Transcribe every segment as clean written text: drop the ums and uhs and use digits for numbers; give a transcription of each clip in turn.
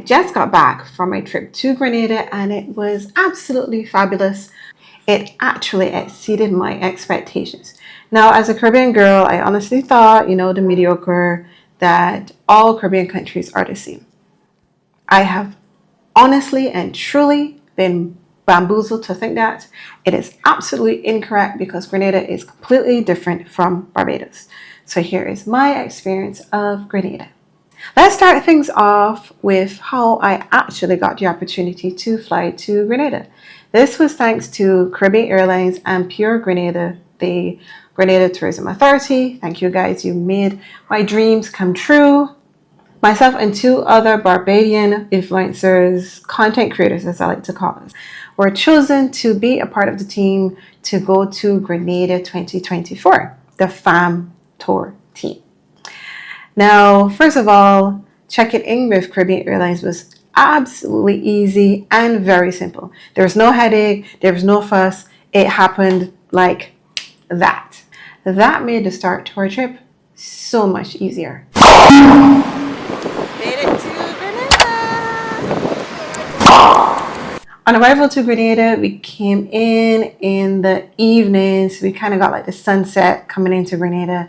just got back from my trip to Grenada and it was absolutely fabulous. It actually exceeded my expectations. Now, as a Caribbean girl, I honestly thought, the mediocre, that all Caribbean countries are the same. I have honestly and truly been bamboozled to think that. It is absolutely incorrect because Grenada is completely different from Barbados. So here is my experience of Grenada. Let's start things off with how I actually got the opportunity to fly to Grenada. This was thanks to Caribbean Airlines and Pure Grenada, the Grenada Tourism Authority. Thank you guys, you made my dreams come true. Myself and 2 other Barbadian influencers, content creators as I like to call us, were chosen to be a part of the team to go to Grenada 2024, the FAM Tour team. Now, first of all, checking in with Caribbean Airlines was absolutely easy and very simple. There was no headache, there was no fuss. It happened like that. That made the start to our trip so much easier. Made it to Grenada. On arrival to Grenada, we came in the evening, so we kind of got like the sunset coming into Grenada.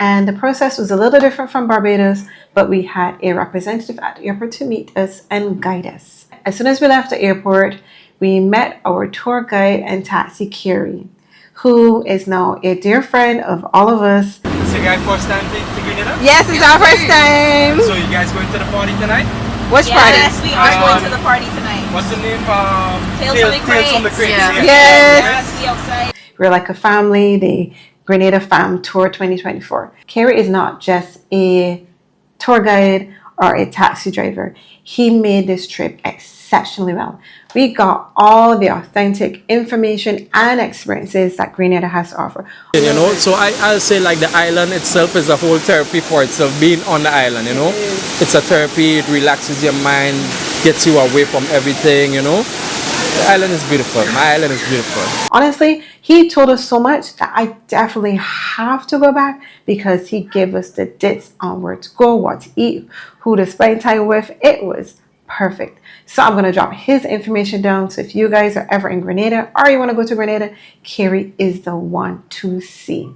And the process was a little different from Barbados, but we had a representative at the airport to meet us and guide us. As soon as we left the airport, we met our tour guide and taxi Carrie, who is now a dear friend of all of us. Is your guys first time to Grenada? Yes, it's our first time. So you guys going to the party tonight? Which party? Yes, we are going to the party tonight. What's the name? Tales from the Crates. Yes. Yes, we outside. We're like a family, the Grenada Fam Tour 2024. Carrie is not just a tour guide or a taxi driver. He made this trip exceptionally well. We got all the authentic information and experiences that Grenada has to offer. So I'll say like the island itself is a whole therapy for itself, being on the island, It's a therapy, it relaxes your mind, gets you away from everything, The island is beautiful. My island is beautiful. Honestly, he told us so much that I definitely have to go back because he gave us the dates on where to go, what to eat, who to spend time with. It was perfect. So I'm going to drop his information down. So if you guys are ever in Grenada or you want to go to Grenada, Carrie is the one to see.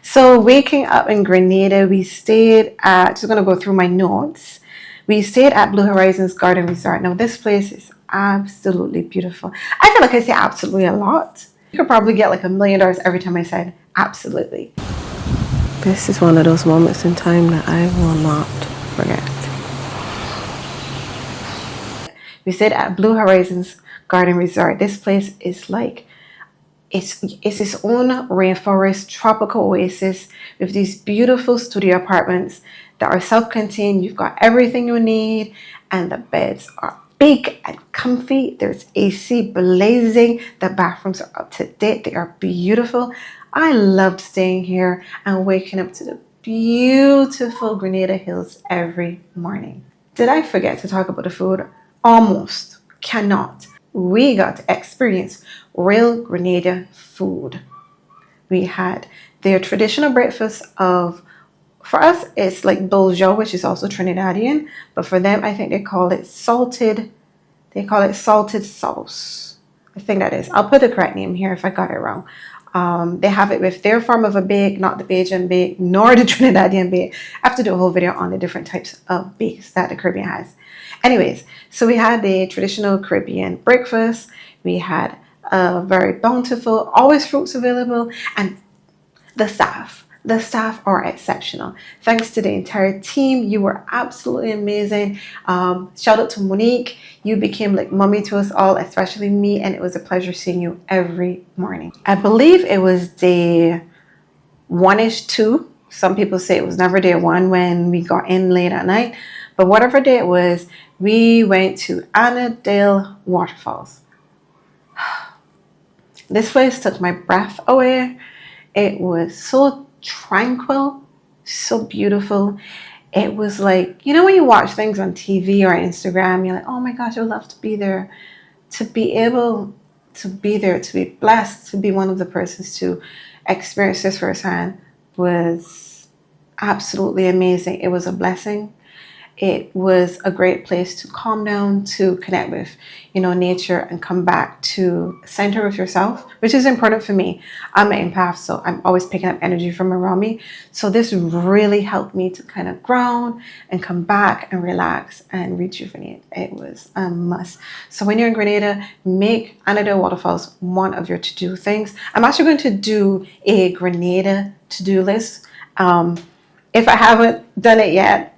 So waking up in Grenada, we stayed at, just going to go through my notes. We stayed at Blue Horizons Garden Resort. Now this place is absolutely beautiful. I feel like I say absolutely a lot. You could probably get like $1 million every time I said absolutely. This is one of those moments in time that I will not forget. We stayed at Blue Horizons Garden Resort. This place is like, it's its own rainforest, tropical oasis with these beautiful studio apartments that are self-contained. You've got everything you need and the beds are big and comfy. There's AC blazing. The bathrooms are up to date. They are beautiful. I loved staying here and waking up to the beautiful Grenada hills every morning. Did I forget to talk about the food? Almost. Cannot. We got to experience real Grenada food. We had their traditional breakfast of, for us, it's like bourgeois, which is also Trinidadian, but for them, I think they call it salted sauce. I think that is. I'll put the correct name here if I got it wrong. They have it with their form of a bake, not the Bajan bake, nor the Trinidadian bake. I have to do a whole video on the different types of bakes that the Caribbean has. Anyways, so we had the traditional Caribbean breakfast. We had a very bountiful, always fruits available, and the staff are exceptional. Thanks to the entire team, you were absolutely amazing. Shout out to Monique. You became like mommy to us all, especially me, and it was a pleasure seeing you every morning. I believe it was day 1-ish, 2. Some people say it was never day 1 when we got in late at night, but whatever day it was, we went to Anemo Waterfalls. This place took my breath away. It was so tranquil, so beautiful. It was like, when you watch things on TV or Instagram, you're like, oh my gosh, I would love to be there. To be able to be there, to be blessed, to be one of the persons to experience this firsthand was absolutely amazing. It was a blessing. It was a great place to calm down, to connect with, nature and come back to center with yourself, which is important for me. I'm an empath, so I'm always picking up energy from around me. So this really helped me to kind of ground and come back and relax and rejuvenate. It was a must. So when you're in Grenada, make Anemo Waterfalls one of your to-do things. I'm actually going to do a Grenada to-do list. If I haven't done it yet,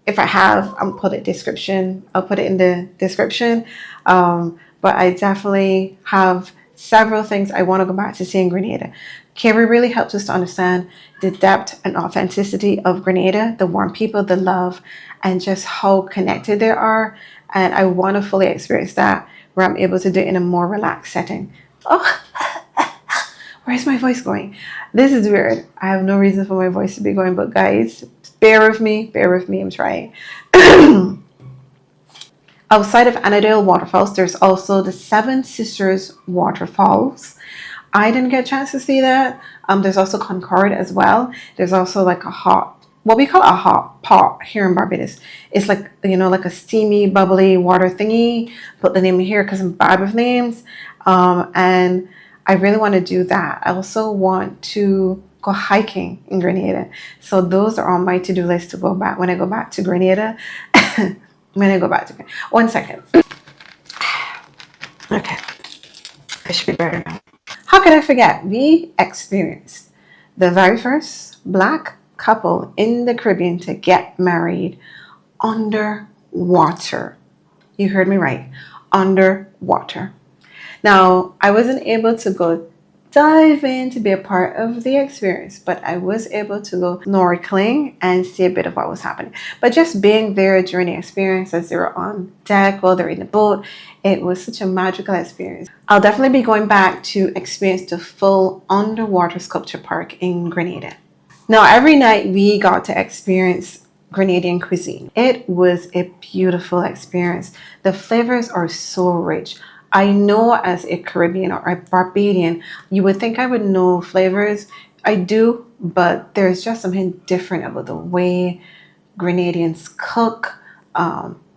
if I have, I'll put it in the description. But I definitely have several things I want to go back to see in Grenada. Carrie really helps us to understand the depth and authenticity of Grenada, the warm people, the love, and just how connected they are. And I want to fully experience that, where I'm able to do it in a more relaxed setting. Oh, where's my voice going? This is weird. I have no reason for my voice to be going, but guys, bear with me, I'm trying. Outside of Anemo Waterfalls, there's also the Seven Sisters Waterfalls. I didn't get a chance to see that. There's also Concord as well. There's also like what we call a hot pot here in Barbados. It's like, like a steamy, bubbly water thingy. Put the name here because I'm bad with names. And I really want to do that. I also want to go hiking in Grenada. So those are on my to-do list to go back when I go back to Grenada. One second. Okay. I should be better now. How can I forget? We experienced the very first Black couple in the Caribbean to get married underwater. You heard me right. Underwater. Now, I wasn't able to go dive in to be a part of the experience, but I was able to go snorkeling and see a bit of what was happening. But just being there during the experience, as they were on deck while they're in the boat, it was such a magical experience. I'll definitely be going back to experience the full underwater sculpture park in Grenada. Now, every night we got to experience Grenadian cuisine. It was a beautiful experience. The flavors are so rich. I know as a Caribbean or a Barbadian, you would think I would know flavors. I do, but there's just something different about the way Grenadians cook.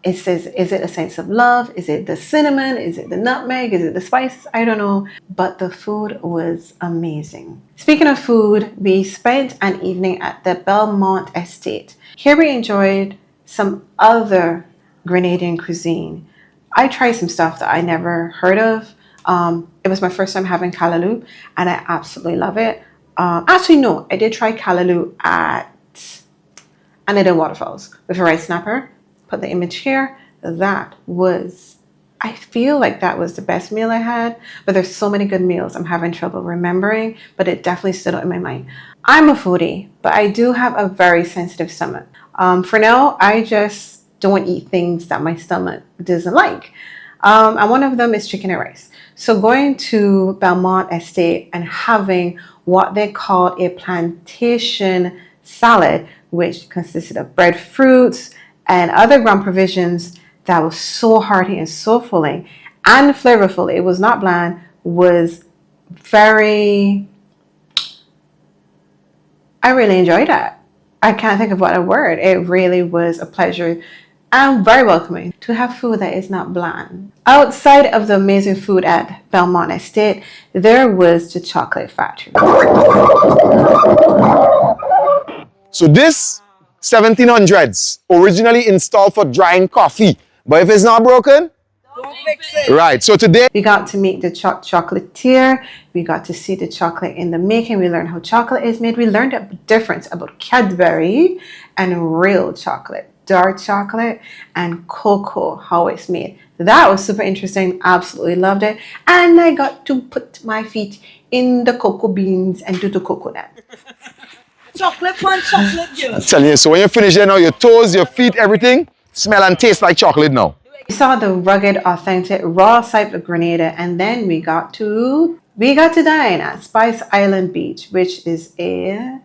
Is it a sense of love? Is it the cinnamon? Is it the nutmeg? Is it the spices? I don't know, but the food was amazing. Speaking of food, we spent an evening at the Belmont Estate. Here we enjoyed some other Grenadian cuisine. I tried some stuff that I never heard of. It was my first time having Calo, and I absolutely love it. Actually, no, I did try Calo at Anemo Waterfalls with a rice snapper. Put the image here. I feel like that was the best meal I had, but there's so many good meals I'm having trouble remembering, but it definitely stood out in my mind. I'm a foodie, but I do have a very sensitive stomach. For now, I just don't eat things that my stomach doesn't like. And one of them is chicken and rice. So going to Belmont Estate and having what they call a plantation salad, which consisted of breadfruits and other ground provisions, that was so hearty and so filling and flavorful. It was not bland, was very, I really enjoyed that. I can't think of what a word. It really was a pleasure and very welcoming to have food that is not bland. Outside of the amazing food at Belmont Estate, there was the chocolate factory. So this 1700s originally installed for drying coffee, but if it's not broken, Don't fix it. right. So today We got to meet the chocolatier. We got to see the chocolate in the making. We learned how chocolate is made. We learned a difference about Cadbury and real chocolate, dark chocolate and cocoa, how it's made. That was super interesting. Absolutely loved it. And I got to put my feet in the cocoa beans and do the coconut. Chocolate fun, chocolate I'm juice. telling you, so when you finish there now, your toes, your feet, everything smell and taste like chocolate now. We saw the rugged, authentic, raw side of Grenada, and then we got to dine at Spice Island Beach, which is a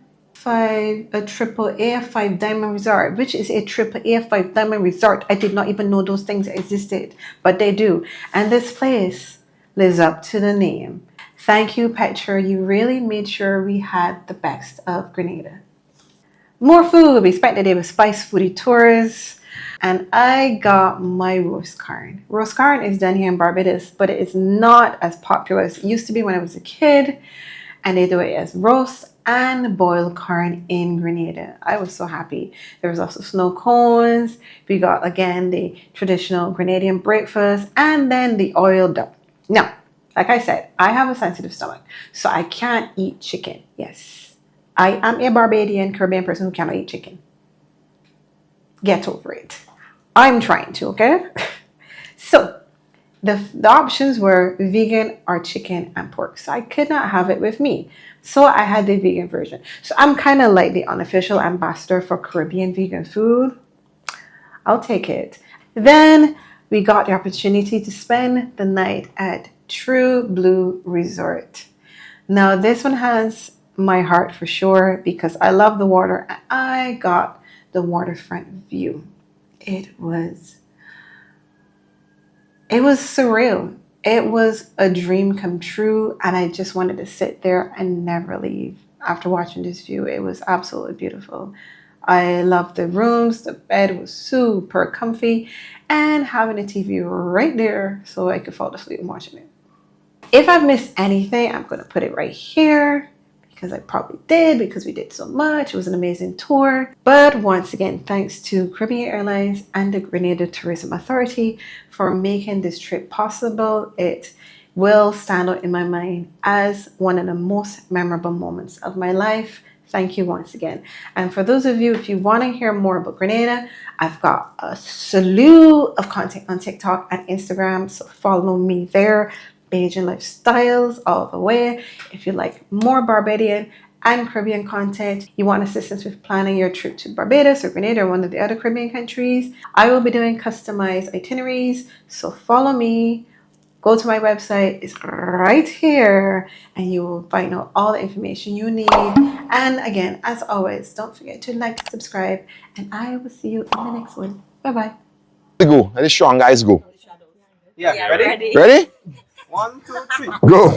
triple A 5 diamond resort, which is a triple A 5 diamond resort. I did not even know those things existed, but they do. And this place lives up to the name. Thank you, Petra. You really made sure we had the best of Grenada. More food. We spent the day with Spice Foodie Tours. And I got my roast corn. Roast corn is done here in Barbados, but it is not as popular as it used to be when I was a kid. And they do it as roast and boiled corn in Grenada. I was so happy. There was also snow cones. We got, again, the traditional Grenadian breakfast and then the oiled duck. Now, like I said, I have a sensitive stomach, so I can't eat chicken. Yes, I am a Barbadian Caribbean person who cannot eat chicken. Get over it. I'm trying to, okay? So, the options were vegan or chicken and pork. So I could not have it with me. So I had the vegan version. So I'm kind of like the unofficial ambassador for Caribbean vegan food. I'll take it. Then we got the opportunity to spend the night at True Blue Resort. Now this one has my heart for sure because I love the water and I got the waterfront view. It was surreal. It was a dream come true and I just wanted to sit there and never leave after watching this view. It was absolutely beautiful. I loved the rooms. The bed was super comfy and having a TV right there so I could fall asleep watching it. If I've missed anything, I'm going to put it right here because I probably did because we did so much. It was an amazing tour. But once again, thanks to Caribbean Airlines and the Grenada Tourism Authority for making this trip possible. It will stand out in my mind as one of the most memorable moments of my life. Thank you once again. And for those of you, if you want to hear more about Grenada, I've got a slew of content on TikTok and Instagram. So follow me there. Bajan lifestyles all the way. If you like more Barbadian and Caribbean content, you want assistance with planning your trip to Barbados or Grenada or one of the other Caribbean countries, I will be doing customized itineraries. So follow me. Go to my website. It's right here and you will find out all the information you need. And again, as always, don't forget to like, subscribe, and I will see you in the next one. Bye-bye. Go. Let the strong guys go. Yeah, ready? Ready? 1, 2, 3. Go.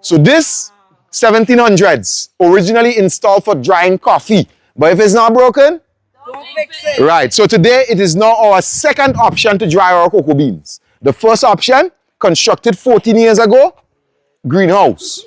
So this 1700s originally installed for drying coffee, but if it's not broken, Don't fix it. right. So today it is now our second option to dry our cocoa beans. The first option, constructed 14 years ago, greenhouse.